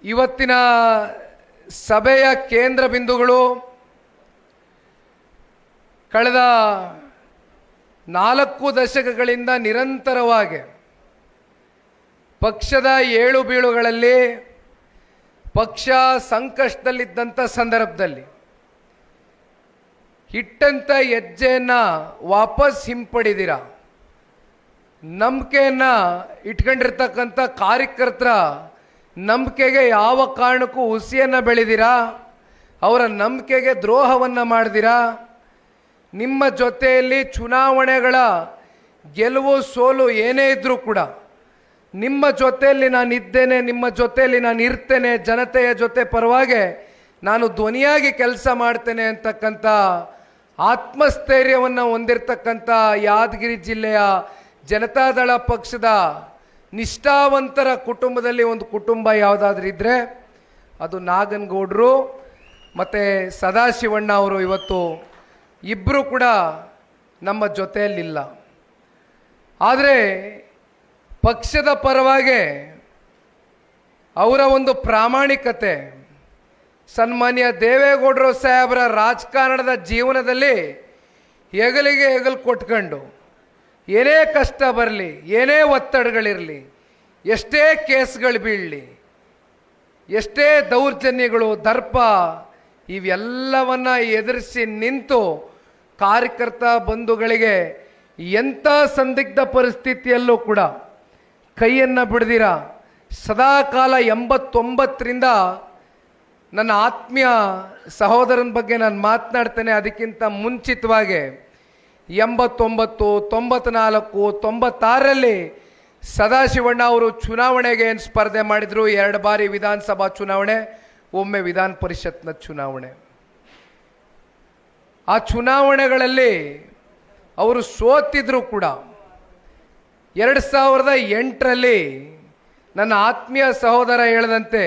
ಇವತ್ತಿನ ಸಭೆಯ ಕೇಂದ್ರ ಬಿಂದುಗಳು ಕಳೆದ 4 ದಶಕಗಳಿಂದ ನಿರಂತರವಾಗಿ ಪಕ್ಷದ ಏಳು ಬೀಳುಗಳಲ್ಲಿ ಪಕ್ಷ ಸಂಕಷ್ಟದಲ್ಲಿದ್ದಂಥ ಸಂದರ್ಭದಲ್ಲಿ ಇಟ್ಟಂಥ ಹೆಜ್ಜೆಯನ್ನು ವಾಪಸ್ ಹಿಂಪಡಿದಿರ, ನಂಬಿಕೆಯನ್ನು ಇಟ್ಕೊಂಡಿರ್ತಕ್ಕಂಥ ಕಾರ್ಯಕರ್ತರ ನಂಬಿಕೆಗೆ ಯಾವ ಕಾರಣಕ್ಕೂ ಹುಸಿಯನ್ನು ಬೆಳೆದಿರಾ, ಅವರ ನಂಬಿಕೆಗೆ ದ್ರೋಹವನ್ನು ಮಾಡಿದಿರಾ. ನಿಮ್ಮ ಜೊತೆಯಲ್ಲಿ ಚುನಾವಣೆಗಳ ಗೆಲುವು ಸೋಲು ಏನೇ ಇದ್ದರೂ ಕೂಡ ನಿಮ್ಮ ಜೊತೆಯಲ್ಲಿ ನಾನು ಇದ್ದೇನೆ, ನಿಮ್ಮ ಜೊತೆಯಲ್ಲಿ ನಾನು ಇರ್ತೇನೆ, ಜನತೆಯ ಜೊತೆ ಪರವಾಗಿ ನಾನು ಧ್ವನಿಯಾಗಿ ಕೆಲಸ ಮಾಡ್ತೇನೆ ಅಂತಕ್ಕಂಥ ಆತ್ಮಸ್ಥೈರ್ಯವನ್ನು ಹೊಂದಿರತಕ್ಕಂಥ ಯಾದಗಿರಿ ಜಿಲ್ಲೆಯ ಜನತಾದಳ ಪಕ್ಷದ ನಿಷ್ಠಾವಂತರ ಕುಟುಂಬದಲ್ಲಿ ಒಂದು ಕುಟುಂಬ ಯಾವುದಾದ್ರೂ ಇದ್ದರೆ ಅದು ನಾಗನಗೌಡರು ಮತ್ತು ಸದಾಶಿವಣ್ಣ ಅವರು. ಇವತ್ತು ಇಬ್ಬರು ಕೂಡ ನಮ್ಮ ಜೊತೆಯಲ್ಲಿಲ್ಲ. ಆದರೆ ಪಕ್ಷದ ಪರವಾಗಿ ಅವರ ಒಂದು ಪ್ರಾಮಾಣಿಕತೆ, ಸನ್ಮಾನ್ಯ ದೇವೇಗೌಡರು ಸಾಹೇಬರ ರಾಜಕಾರಣದ ಜೀವನದಲ್ಲಿ ಹೆಗಲಿಗೆ ಹೆಗಲು ಕೊಟ್ಕೊಂಡು ಏನೇ ಕಷ್ಟ ಬರಲಿ, ಏನೇ ಒತ್ತಡಗಳಿರಲಿ, ಎಷ್ಟೇ ಕೇಸ್ಗಳು ಬೀಳಲಿ, ಎಷ್ಟೇ ದೌರ್ಜನ್ಯಗಳು, ದರ್ಪ ಇವೆಲ್ಲವನ್ನ ಎದುರಿಸಿ ನಿಂತು ಕಾರ್ಯಕರ್ತ ಬಂಧುಗಳಿಗೆ ಎಂಥ ಸಂದಿಗ್ಧ ಪರಿಸ್ಥಿತಿಯಲ್ಲೂ ಕೂಡ ಕೈಯನ್ನು ಬಿಡದಿರ ಸದಾಕಾಲ 89ರಿಂದ ನನ್ನ ಆತ್ಮೀಯ ಸಹೋದರನ ಬಗ್ಗೆ ನಾನು ಮಾತನಾಡ್ತೇನೆ. ಅದಕ್ಕಿಂತ ಮುಂಚಿತವಾಗಿ 89, 94, 96ರಲ್ಲಿ ಸದಾಶಿವಣ್ಣ ಅವರು ಚುನಾವಣೆಗೆ ಏನು ಸ್ಪರ್ಧೆ ಮಾಡಿದರು, 2 ಬಾರಿ ವಿಧಾನಸಭಾ ಚುನಾವಣೆ, ಒಮ್ಮೆ ವಿಧಾನ ಪರಿಷತ್ನ ಚುನಾವಣೆ. ಆ ಚುನಾವಣೆಗಳಲ್ಲಿ ಅವರು ಸೋತಿದ್ರು ಕೂಡ 2008ರಲ್ಲಿ ನನ್ನ ಆತ್ಮೀಯ ಸಹೋದರ ಹೇಳಿದಂತೆ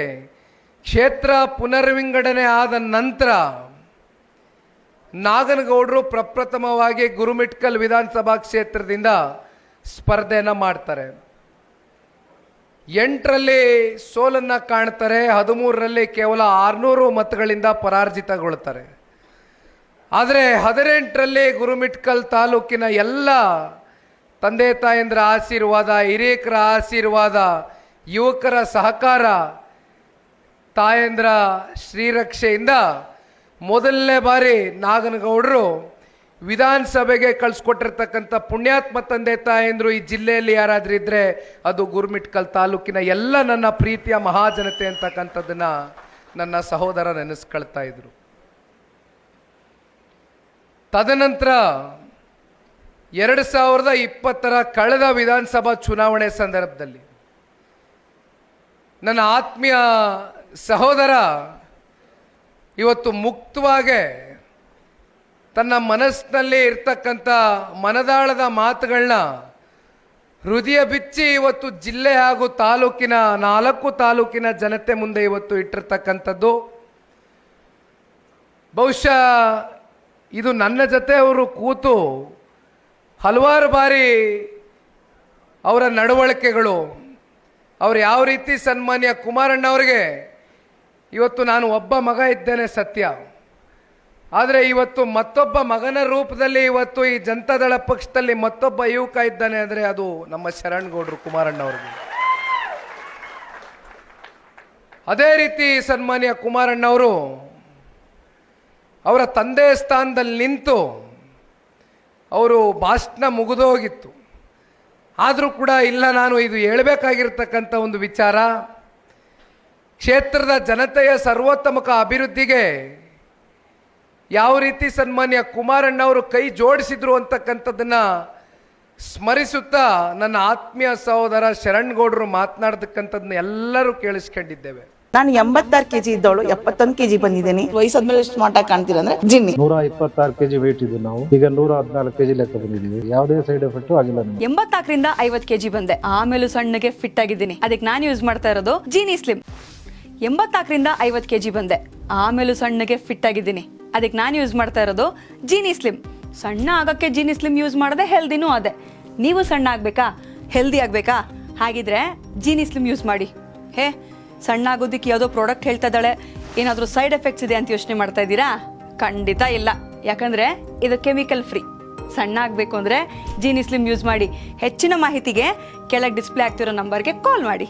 ಕ್ಷೇತ್ರ ಪುನರ್ವಿಂಗಡಣೆ ಆದ ನಂತರ ನಾಗನಗೌಡರು ಪ್ರಪ್ರಥಮವಾಗಿ ಗುರುಮಿಟ್ಕಲ್ ವಿಧಾನಸಭಾ ಕ್ಷೇತ್ರದಿಂದ ಸ್ಪರ್ಧೆಯನ್ನು ಮಾಡ್ತಾರೆ. 8ರಲ್ಲಿ ಸೋಲನ್ನು ಕಾಣ್ತಾರೆ, 13ರಲ್ಲಿ ಕೇವಲ 600 ಮತಗಳಿಂದ ಪರಾಜಿತಗೊಳ್ತಾರೆ. ಆದರೆ 18ರಲ್ಲಿ ಗುರುಮಿಟ್ಕಲ್ ತಾಲೂಕಿನ ಎಲ್ಲ ತಂದೆ ತಾಯಂದ್ರ ಆಶೀರ್ವಾದ, ಹಿರಿಯಕರ ಆಶೀರ್ವಾದ, ಯುವಕರ ಸಹಕಾರ, ತಾಯಂದ್ರ ಶ್ರೀರಕ್ಷೆಯಿಂದ ಮೊದಲನೇ ಬಾರಿ ನಾಗನಗೌಡರು ವಿಧಾನಸಭೆಗೆ ಕಳಿಸ್ಕೊಟ್ಟಿರ್ತಕ್ಕಂಥ ಪುಣ್ಯಾತ್ಮ ತಂದೆ ತಾಯಂದ್ರು ಈ ಜಿಲ್ಲೆಯಲ್ಲಿ ಯಾರಾದ್ರೂ ಇದ್ದರೆ ಅದು ಗುರುಮಿಟ್ಕಲ್ ತಾಲೂಕಿನ ಎಲ್ಲ ನನ್ನ ಪ್ರೀತಿಯ ಮಹಾಜನತೆ ಅಂತಕ್ಕಂಥದ್ದನ್ನು ನನ್ನ ಸಹೋದರ ನೆನೆಸ್ಕೊಳ್ತಾ ಇದ್ರು. ತದನಂತರ 2020ರ ಕಳೆದ ವಿಧಾನಸಭಾ ಚುನಾವಣೆ ಸಂದರ್ಭದಲ್ಲಿ ನನ್ನ ಆತ್ಮೀಯ ಸಹೋದರ ಇವತ್ತು ಮುಕ್ತವಾಗಿ ತನ್ನ ಮನಸ್ಸಿನಲ್ಲಿ ಇರ್ತಕ್ಕಂಥ ಮನದಾಳದ ಮಾತುಗಳನ್ನ ಹೃದಯ ಬಿಚ್ಚಿ ಇವತ್ತು ಜಿಲ್ಲೆ ಹಾಗೂ ತಾಲೂಕಿನ 4 ತಾಲೂಕಿನ ಜನತೆ ಮುಂದೆ ಇವತ್ತು ಇಟ್ಟಿರ್ತಕ್ಕಂಥದ್ದು. ಬಹುಶಃ ಇದು ನನ್ನ ಜೊತೆ ಅವರು ಕೂತು ಹಲವಾರು ಬಾರಿ ಅವರ ನಡವಳಿಕೆಗಳು, ಅವರು ಯಾವ ರೀತಿ ಸನ್ಮಾನ್ಯ ಕುಮಾರಣ್ಣವ್ರಿಗೆ ಇವತ್ತು ನಾನು ಒಬ್ಬ ಮಗ ಇದ್ದೇನೆ ಸತ್ಯ, ಆದರೆ ಇವತ್ತು ಮತ್ತೊಬ್ಬ ಮಗನ ರೂಪದಲ್ಲಿ ಇವತ್ತು ಈ ಜನತಾದಳ ಪಕ್ಷದಲ್ಲಿ ಮತ್ತೊಬ್ಬ ಯುವಕ ಇದ್ದಾನೆ ಅಂದರೆ ಅದು ನಮ್ಮ ಶರಣಗೌಡರು ಕುಮಾರಣ್ಣವ್ರಿಗೆ. ಅದೇ ರೀತಿ ಸನ್ಮಾನ್ಯ ಕುಮಾರಣ್ಣವರು ಅವರ ತಂದೆ ಸ್ಥಾನದಲ್ಲಿ ನಿಂತು ಅವರು ಭಾಷಣ ಮುಗಿದೋಗಿತ್ತು, ಆದರೂ ಕೂಡ ಇಲ್ಲ ನಾನು ಇದು ಹೇಳಬೇಕಾಗಿರ್ತಕ್ಕಂಥ ಒಂದು ವಿಚಾರ, ಕ್ಷೇತ್ರದ ಜನತೆಯ ಸರ್ವೋತ್ತಮಕ ಅಭಿವೃದ್ಧಿಗೆ ಯಾವ ರೀತಿ ಸನ್ಮಾನ್ಯ ಕುಮಾರಣ್ಣವರು ಕೈ ಜೋಡಿಸಿದ್ರು ಅಂತಕ್ಕಂಥದ್ದನ್ನು ಸ್ಮರಿಸುತ್ತಾ ನನ್ನ ಆತ್ಮೀಯ ಸಹೋದರ ಶರಣಗೌಡರು ಮಾತನಾಡ್ತಕ್ಕಂಥದ್ದನ್ನ ಎಲ್ಲರೂ ಕೇಳಿಸ್ಕೊಂಡಿದ್ದೇವೆ. ನಾನು 86 kg ಇದ್ದವಳು 71 kg ಬಂದಿದ್ದೀನಿ. ವಯಸ್ಸಾದ್ಮೇಲೆ ಸ್ಮಾರ್ಟ್ ಆಗಿ ಕಾಣ್ತೀರ ಅಂದ್ರೆ ಜಿನ್ನಿ. 126 kg ವೇಟ್ ಇದ್ದು ನಾವು ಈಗ 114 kg ಲೆಕ್ಕ ಬಂದಿದ್ದೀವಿ. ಯಾವುದೇ ಸೈಡ್ ಎಫೆಕ್ಟ್ ಆಗಿಲ್ಲ. 84ರಿಂದ 50 kg ಬಂದೆ, ಆಮೇಲೆ ಸಣ್ಣಗೆ ಫಿಟ್ ಆಗಿದ್ದೀನಿ. ಅದಕ್ಕೆ ನಾನು ಯೂಸ್ ಮಾಡ್ತಾ ಇರೋದು ಜೀನಿ ಸ್ಲಿಮ್. 84ರಿಂದ 50 kg ಬಂದೆ, ಆಮೇಲೆ ಸಣ್ಣಗೆ ಫಿಟ್ ಆಗಿದ್ದೀನಿ. ಅದಕ್ಕೆ ನಾನು ಯೂಸ್ ಮಾಡ್ತಾ ಇರೋದು ಜೀನಿ ಸ್ಲಿಮ್. ಸಣ್ಣ ಆಗಕ್ಕೆ ಜೀನಿ ಸ್ಲಿಮ್ ಯೂಸ್ ಮಾಡದೆ ಹೆಲ್ದಿನೂ ಅದೇ. ನೀವು ಸಣ್ಣ ಆಗ್ಬೇಕಾ, ಹೆಲ್ದಿ ಆಗ್ಬೇಕಾ? ಹಾಗಿದ್ರೆ ಜೀನಿ ಸ್ಲಿಮ್ ಯೂಸ್ ಮಾಡಿ. ಹೇ ಸಣ್ಣ ಆಗೋದಕ್ಕೆ ಯಾವುದೋ ಪ್ರಾಡಕ್ಟ್ ಹೇಳ್ತಾ ಇದ್ದಾಳೆ, ಏನಾದರೂ ಸೈಡ್ ಎಫೆಕ್ಟ್ಸ್ ಇದೆ ಅಂತ ಯೋಚನೆ ಮಾಡ್ತಾ ಇದ್ದೀರಾ? ಖಂಡಿತ ಇಲ್ಲ, ಯಾಕಂದರೆ ಇದು ಕೆಮಿಕಲ್ ಫ್ರೀ. ಸಣ್ಣ ಆಗಬೇಕು ಅಂದರೆ ಜೀನಿ ಸ್ಲಿಮ್ ಯೂಸ್ ಮಾಡಿ. ಹೆಚ್ಚಿನ ಮಾಹಿತಿಗೆ ಕೆಳಗೆ ಡಿಸ್ಪ್ಲೇ ಆಗ್ತಿರೋ ನಂಬರ್ಗೆ ಕಾಲ್ ಮಾಡಿ.